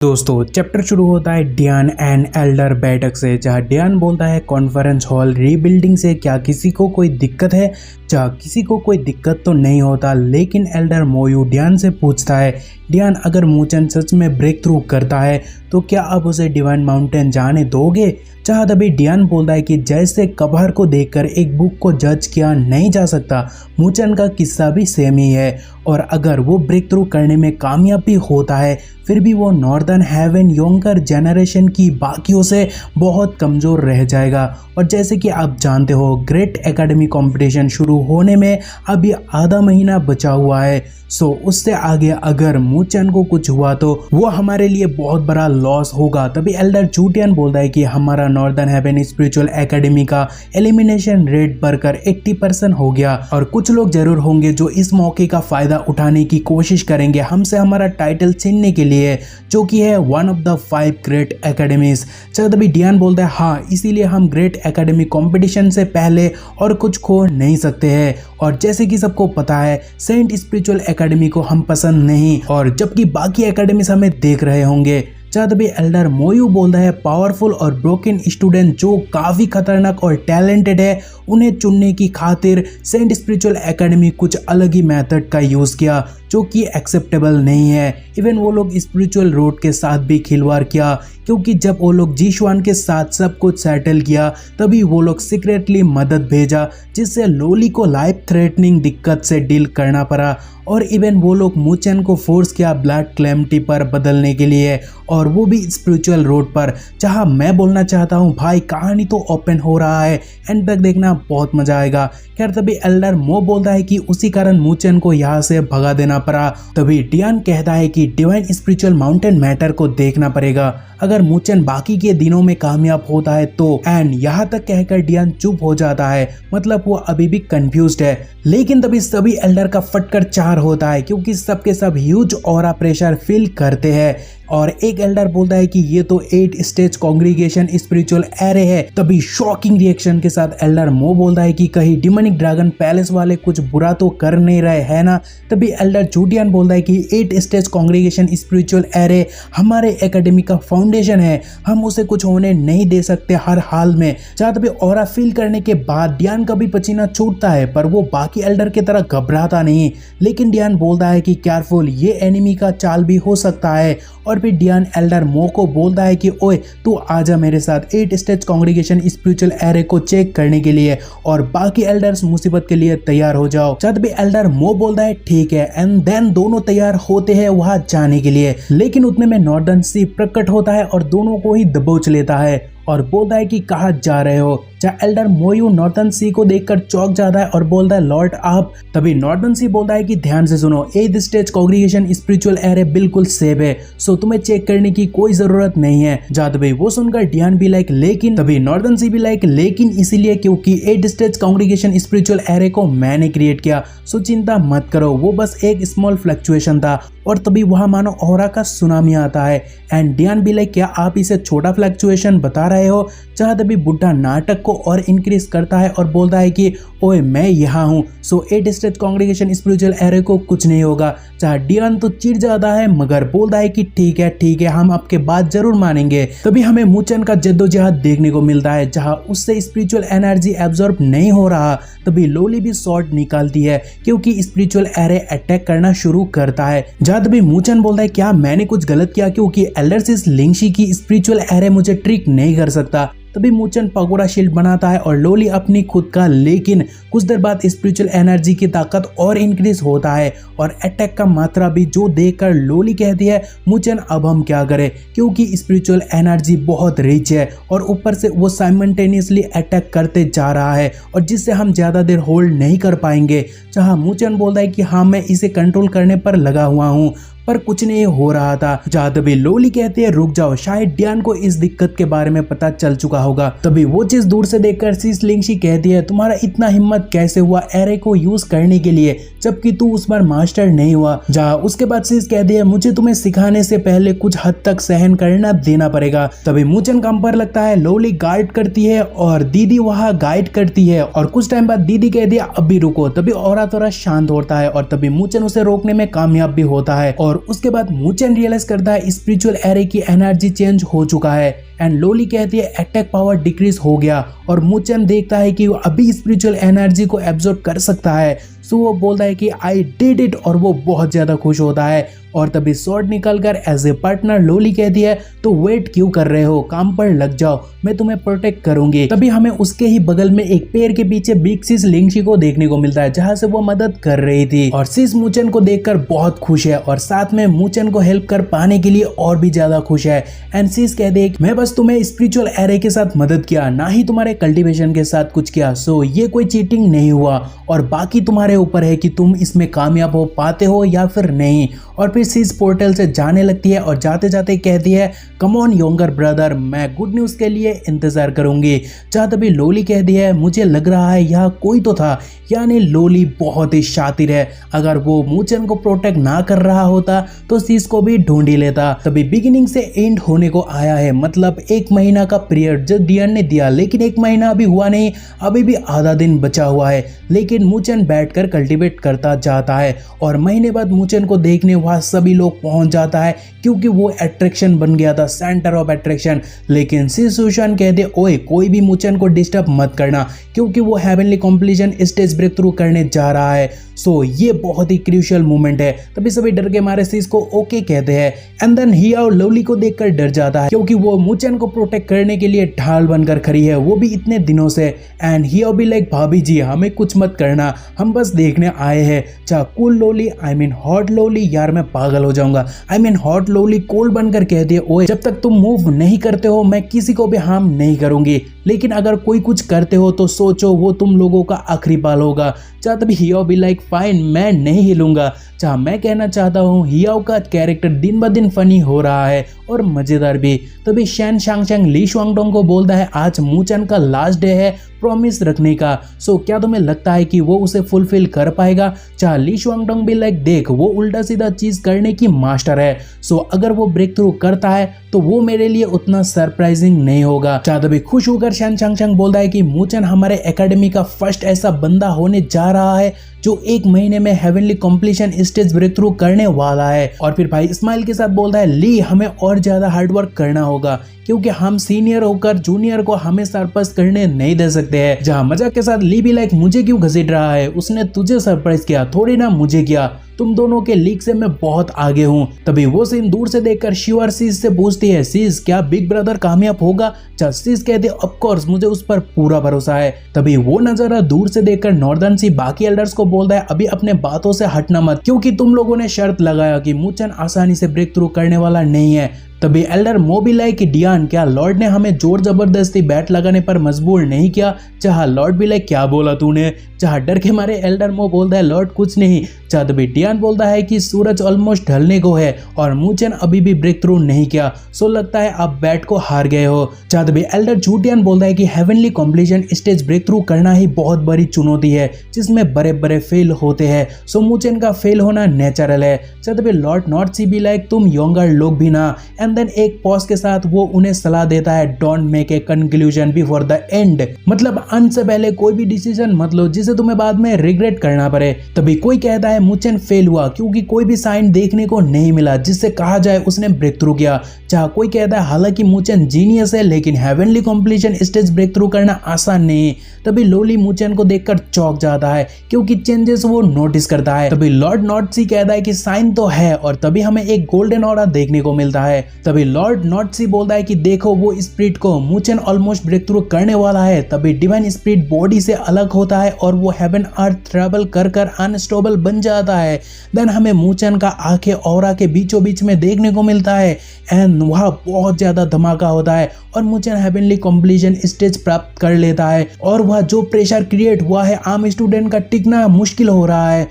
दोस्तों चैप्टर शुरू होता है डियान एंड एल्डर बैठक से, जहां डियान बोलता है कॉन्फ्रेंस हॉल रीबिल्डिंग से क्या किसी को कोई दिक्कत है। जहाँ किसी को कोई दिक्कत तो नहीं होता, लेकिन एल्डर मोयू डियान से पूछता है डियान अगर मूचन सच में ब्रेक थ्रू करता है तो क्या आप उसे डिवाइन माउंटेन जाने दोगे। जहाँ तभी डियान बोलता है कि जैसे कबार को देखकर एक बुक को जज किया नहीं जा सकता, मूचन का किस्सा भी सेम ही है। और अगर वो ब्रेक थ्रू करने में कामयाब भी होता है फिर भी वो नॉर्दर्न हेवन यंगर जनरेशन की बाकियों से बहुत कमज़ोर रह जाएगा। और जैसे कि आप जानते हो ग्रेट एकेडमी कंपटीशन शुरू होने में अभी आधा महीना बचा हुआ है। सो उससे आगे अगर मूचन को कुछ हुआ तो वो हमारे लिए बहुत बड़ा लॉस होगा। तभी एल्डर चूटियन बोलता है कि हमारा नॉर्दर्न हेवन स्पिरिचुअल एकेडमी का एलिमिनेशन रेट बढ़कर 80% हो गया और कुछ लोग जरूर होंगे जो इस मौके का फायदा उठाने की कोशिश करेंगे हमसे हमारा टाइटल छीनने के लिए, जो कि है one of the 5 great academies. चलो तभी डियान बोलता है हाँ, इसीलिए हम ग्रेट एकेडमी कंपटीशन से पहले और कुछ खो नहीं सकते हैं। और जैसे कि सबको पता है सेंट स्पिरिचुअल एकेडमी को हम पसंद नहीं, और जबकि बाकी एकेडमीज हमें देख रहे होंगे। जहाँ तभी एल्डर मोयू बोलता है पावरफुल और ब्रोकन स्टूडेंट जो काफ़ी खतरनाक और टैलेंटेड है, उन्हें चुनने की खातिर सेंट स्पिरिचुअल एकेडमी कुछ अलग ही मेथड का यूज़ किया जो कि एक्सेप्टेबल नहीं है। इवन वो लोग स्पिरिचुअल रोड के साथ भी खिलवाड़ किया, क्योंकि जब वो लोग जीशवान के साथ सब कुछ सेटल किया तभी वो लोग सीक्रेटली मदद भेजा, जिससे लोली को लाइफ थ्रेटनिंग दिक्कत से डील करना पड़ा। और इवन वो लोग मूचन को फोर्स किया ब्लड क्लैमिटी पर बदलने के लिए, और वो भी स्पिरिचुअल रोड पर। जहां मैं बोलना चाहता हूं भाई कहानी तो ओपन हो रहा है, एंड तक देखना बहुत मजा आएगा। खैर तभी एल्डर मो बोलता है कि उसी कारण मूचन को यहाँ से भगा देना पड़ा। तभी डियान कहता है कि डिवाइन स्पिरिचुअल माउंटेन मैटर को देखना पड़ेगा अगर मूचन बाकी के दिनों में कामयाब होता है तो। एंड यहाँ तक कहकर डियान चुप हो जाता है, मतलब वो अभी भी कंफ्यूज्ड है। लेकिन तभी सभी एल्डर का फटकर 4 होता है, क्योंकि सबके सब ह्यूज ऑरा प्रेशर फील करते हैं। और एक एल्डर बोलता है कि ये तो 8 स्टेज कांग्रीगेशन स्पिरिचुअल एरे है। तभी शॉकिंग रिएक्शन के साथ एल्डर मो बोलता है कि कहीं डिमोनिक ड्रैगन पैलेस वाले कुछ बुरा तो कर नहीं रहे है ना। तभी एल्डर चूटियन बोलता है कि 8 स्टेज कांग्रीगेशन स्पिरिचुअल एरे हमारे एकेडमी का फाउंडेशन है, हम उसे कुछ होने नहीं दे सकते हर हाल में। जहाँ तभी ऑरा फील करने के बाद डियान का भी पसीना छूटता है, पर वो बाकी एल्डर की तरह घबराता नहीं। लेकिन डियान बोलता है कि केयरफुल, ये एनिमी का चाल भी हो सकता है। और फिर डियान एल्डर मो को बोलता है कि ओए तू आजा मेरे साथ 8 स्टेज कांग्रीगेशन स्पिरिचुअल एरे को चेक करने के लिए, और बाकी एल्डर्स मुसीबत के लिए तैयार हो जाओ। जब भी एल्डर मो बोलता है ठीक है, एंड देन दोनों तैयार होते हैं वहां जाने के लिए। लेकिन उतने में नॉर्दर्न सी प्रकट होता है और दोनों को ही दबोच लेता है और बोलता है कि कहाँ जा रहे हो। जहाँ एल्डर मोयू नॉर्दर्न सी को देखकर चौंक जाता है और बोलता है लॉर्ड आप। तभी नॉर्दर्न सी बोलता है कि ध्यान से सुनो, 8th stage congregation spiritual array बिल्कुल सेफ है, सो तुम्हें चेक करने की कोई जरूरत नहीं है। जहाँ तभी वो सुनकर डियान भी लाइक लेकिन, तभी नॉर्दर्न सी भी लाइक लेकिन इसीलिए क्योंकि 8th stage congregation spiritual array को मैंने क्रिएट किया, सो चिंता मत करो, वो बस एक स्मॉल फ्लक्चुएशन था। और तभी वहां मानो ऑरा का सुनामी आता है, एंड डियान भी लाइक क्या आप इसे छोटा फ्लक्चुएशन बता रहे हो। जहाँ तभी बुढ़ा नाटक को और इंक्रीज करता है और बोलता है कि ओए मैं यहाँ हूँ, सो 8 स्टेज कांग्रीगेशन स्पिरिचुअल एरे को कुछ नहीं होगा। जहाँ डियान तो चिढ़ जाता है मगर बोलता है कि ठीक है हम आपके बात जरूर मानेंगे। तभी हमें मूचन का जद्दोजहद देखने को मिलता है, जहाँ उससे स्पिरिचुअल एनर्जी एब्जॉर्ब नहीं हो रहा। तभी लोली भी शॉर्ट निकालती है क्योंकि स्पिरिचुअल एरे अटैक करना शुरू करता है। जहाँ तभी मूचन बोलता है क्या मैंने कुछ गलत किया, क्योंकि एल्डरसिस लिंगशी की स्पिरिचुअल एरे मुझे ट्रिक नहीं कर सकता। तभी मूचन पगोड़ा शील्ड बनाता है और लोली अपनी खुद का, लेकिन कुछ देर बाद स्पिरिचुअल एनर्जी की ताकत और इंक्रीज होता है और अटैक का मात्रा भी, जो देखकर लोली कहती है मूचन अब हम क्या करें, क्योंकि स्पिरिचुअल एनर्जी बहुत रिच है और ऊपर से वो साइमल्टेनियसली अटैक करते जा रहा है और जिससे हम ज़्यादा देर होल्ड नहीं कर पाएंगे। जहाँ मूचन बोलता है कि हाँ मैं इसे कंट्रोल करने पर लगा हुआ हूँ, पर कुछ नहीं हो रहा था। जहाँ तभी लोली कहते हैं रुक जाओ, शायद डियान को इस दिक्कत के बारे में पता चल चुका होगा। तभी वो चीज दूर से देखकर सीस लिंगशी कहती है तुम्हारा इतना हिम्मत कैसे हुआ एरे को यूज करने के लिए, जबकि तू उस बार मास्टर नहीं हुआ। जहाँ उसके बाद सीस कहती है मुझे तुम्हें सिखाने से पहले कुछ हद तक सहन करना देना पड़ेगा। तभी मूचन काम पर लगता है, लोली गाइड करती है और दीदी वहाँ गाइड करती है, और कुछ टाइम बाद दीदी कहती है अब भी रुको। तभी औरा थोड़ा शांत होता है और तभी मूचन उसे रोकने में कामयाब भी होता है और उसके बाद मूचन रियलाइज करता है स्पिरिचुअल एरे की एनर्जी चेंज हो चुका है एंड लोली कहती है अटैक पावर डिक्रीज हो गया और मूचन देखता है कि वो अभी स्पिरिचुअल एनर्जी को एब्जॉर्ब कर सकता है। सो वो बोलता है कि आई डिड इट और वो बहुत ज्यादा खुश होता है और तभी स्वॉर्ड निकलकर एज ए पार्टनर लोली कहती है तो वेट क्यों कर रहे हो, काम पर लग जाओ, मैं तुम्हें प्रोटेक्ट करूंगी। तभी हमें उसके ही बगल में एक पेड़ के पीछे बिग सिस लिंगशी को देखने को मिलता है जहां से वो मदद कर रही थी और सिस मूचन को देखकर बहुत खुश है और साथ में मूचन को हेल्प कर पाने के लिए और भी ज्यादा खुश है। एंड सिस कहते हैं मैं बस तुम्हें स्पिरिचुअल एरे के साथ मदद किया, ना ही तुम्हारे कल्टीवेशन के साथ कुछ किया, सो ये कोई चीटिंग नहीं हुआ और बाकी तुम्हारे ऊपर है कि तुम इसमें कामयाब हो पाते हो या फिर नहीं। और फिर सिस पोर्टल से जाने लगती है और जाते जाते कहती है कम ऑन यंगर ब्रदर, मैं गुड न्यूज के लिए इंतजार करूंगी। जहाँ तभी लोली कहती है मुझे लग रहा है यह कोई तो था, यानी लोली बहुत ही शातिर है, अगर वो मूचन को प्रोटेक्ट ना कर रहा होता तो सिस को भी ढूंढ ही लेता। तभी बिगिनिंग से एंड होने को आया है, मतलब 1 महीना का पीरियड जो डियन ने दिया, लेकिन 1 महीना अभी हुआ नहीं, अभी भी आधा दिन बचा हुआ है। लेकिन मूचन बैठकर कल्टीवेट करता जाता है और महीने बाद मूचन को देखने वहां सभी लोग पहुंच जाता है क्योंकि वो अट्रैक्शन बन गया था, सेंटर ऑफ अट्रैक्शन। लेकिन सिसुशान कहते ओए कोई भी मूचन को डिस्टर्ब मत करना क्योंकि वो heavenly completion stage break through करने जा रहा है। सो ये बहुत ही क्रूशियल मोमेंट है। तभी सभी डर के मारे सिस को ओके कहते हैं एंड देन हिया और लोली को देखकर डर जाता है क्योंकि वो मूचन को प्रोटेक्ट करने के लिए ढाल बनकर खड़ी है, वो भी इतने दिनों से। एंड हिया भी लाइक भाभी जी हमें कुछ मत करना, हम बस देखने आए हैं। चाह cool lolly I mean hot lolly, यार मैं पागल हो जाऊंगा, आई मीन हॉट लोली कोल बनकर कहती है ओए जब तक तुम मूव नहीं करते हो मैं किसी को भी हार्म नहीं करूंगी, लेकिन अगर कोई कुछ करते हो तो सोचो वो तुम लोगों का आखिरी बाल होगा। चाह तभी हियाओ भी लाइक फाइन मैं नहीं हिलूंगा। चाह मैं कहना चाहता हूँ हियाओ का कैरेक्टर दिन ब दिन फनी हो रहा है और मजेदार भी। तभी शैन शांगशैंग ली शुआंगडोंग को बोलता है आज मूचन का लास्ट डे है प्रॉमिस रखने का, सो क्या तुम्हें लगता है कि वो उसे फुलफिल कर पाएगा। चाह ली शुआंगडोंग भी लाइक देख वो उल्टा सीधा चीज करने की मास्टर है, सो अगर वो ब्रेक थ्रू करता है तो वो मेरे लिए उतना सरप्राइजिंग नहीं होगा। चाह तभी खुश होकर शैन शांगशैंग बोलता है कि मूचन हमारे एकेडमी का फर्स्ट ऐसा बंदा होने जा रहा है जो 1 महीने में heavenly completion stage break through करने वाला है। और फिर भाई स्माइल के साथ बोलता है ली हमें और ज्यादा हार्डवर्क करना होगा क्योंकि हम सीनियर होकर जूनियर को हमें सरप्राइज करने नहीं दे सकते हैं। जहाँ मजाक के साथ ली भी लाइक मुझे क्यों घसीट रहा है, उसने तुझे सरप्राइज किया थोड़ी ना मुझे किया, तुम दोनों के लीग से मैं बहुत आगे हूँ। तभी वो सीन दूर से देखकर शिवर सीज से पूछती है सीज क्या बिग ब्रदर कामयाब होगा। सीज कहते ऑफ कोर्स मुझे उस पर पूरा भरोसा है। तभी वो नजारा दूर से देखकर नॉर्दर्न सी बाकी एल्डर्स को बोलता है अभी अपने बातों से हटना मत क्योंकि तुम लोगों ने शर्त लगाया कि मूचन आसानी से ब्रेक थ्रू करने वाला नहीं है। तभी एल्डर मो भी लाइक डियान क्या लॉर्ड ने हमें जोर जबरदस्ती बैट लगाने पर मजबूर नहीं किया। चाह लॉर्ड भी लाइक क्या बोला तूने। चाह डर के मारे एल्डर मो बोलता है लॉर्ड कुछ नहीं। चाह तभी डियान बोलता है कि सूरज ऑलमोस्ट ढलने को है और मूचन अभी भी ब्रेक थ्रू नहीं किया, सो लगता है आप बैट को हार गए हो। चाह तभी एल्डर जूटियन बोलता है कि heavenly completion stage break through करना ही बहुत बड़ी चुनौती है जिसमें बड़े बड़े फेल होते हैं, सो मूचन का फेल होना नेचुरल है। चाह तभी लॉर्ड नॉर्थ सी भी लाइक तुम यंगर लोग भी ना। एंड देन एक पॉज के साथ वो उन्हें सलाह देता है don't make a conclusion before the end, मतलब अंत से पहले कोई भी डिसीजन मत लो जिसे तुम्हें बाद में रिग्रेट करना पड़े। तभी कोई कहता है मूचन फेल हुआ क्योंकि कोई भी साइन देखने को नहीं मिला जिससे कहा जाए उसने ब्रेक थ्रू किया। चाह कोई कहता है हालांकि मूचन जीनियस है लेकिन heavenly completion stage break through करना आसान नहीं। तभी लोली मूचन को देखकर चौंक जाता है क्योंकि चेंजेस वो नोटिस करता है। तभी लॉर्ड नॉर्थ सी कहता है कि साइन तो है और तभी हमें एक गोल्डन ऑरा देखने को मिलता है। तभी लॉर्ड नॉर्थ सी बोलता है कि देखो वो स्पिरिट को मूचन ऑलमोस्ट ब्रेक थ्रू करने वाला है। तभी डिवाइन स्पिरिट बॉडी से अलग होता है और वो हेवन अर्थ ट्रेवल कर कर अनस्टेबल बन जाता है। देन हमें मूचन का आंखें ऑरा के बीचों बीच में देखने को मिलता है एंड वहाँ बहुत ज्यादा धमाका होता है और मूचन हेवनली कॉम्प्लीशन स्टेज प्राप्त कर लेता है और वह जो प्रेशर क्रिएट हुआ है आम स्टूडेंट का टिकना मुश्किल हो रहा है।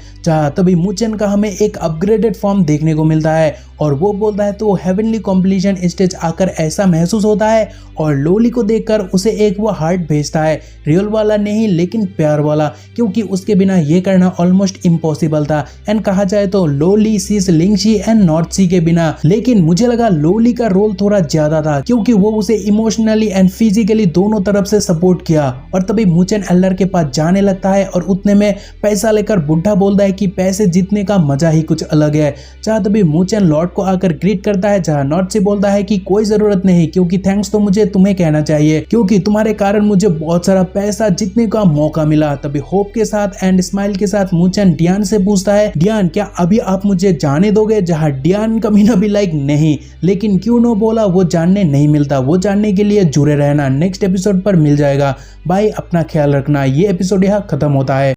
तभी मूचन का हमें एक अपग्रेडेड फॉर्म देखने को मिलता है और वो बोलता है तो हेवनली कॉम्प्लीशन स्टेज आकर ऐसा महसूस होता है और लोली को देखकर उसे एक वो हार्ट भेजता है, रियल वाला नहीं लेकिन प्यार वाला, क्योंकि उसके बिना ये करना ऑलमोस्ट इम्पॉसिबल था। एंड कहा जाए तो लोली सीज लिंगशी एंड नॉर्थ सी के बिना, लेकिन मुझे लगा लोली का रोल थोड़ा ज्यादा था क्योंकि वो उसे इमोशनली एंड फिजिकली दोनों तरफ से सपोर्ट किया। और तभी मूचेन एल्डर के पास जाने लगता है और उतने में पैसा लेकर बुढ़ा बोलता है कि पैसे जीतने का मजा ही कुछ अलग है। जहाँ तभी मूचेन लॉर्ड को आकर ग्रीट करता है, जहाँ नॉर्थ से बोलता है कि कोई जरूरत नहीं, क्योंकि थैंक्स तो मुझे तुम्हें कहना चाहिए, क्योंकि तुम्हारे कारण मुझे बहुत सारा पैसा जीतने का मौका मिला। तभी होप के साथ एंड स्माइल के साथ मूचेन डियान से पूछता है, डियान क्या अभी आप मुझे जाने दोगे? जहाँ डियान कमीना भी लाइक नहीं, लेकिन क्यों नो बोला वो जानने नहीं मिलता, वो जानने के लिए जुड़े रहना। नेक्स्ट एपिसोड पर मिल जाएगा। बाय, अपना ख्याल रखना। ये एपिसोड यहाँ खत्म होता है।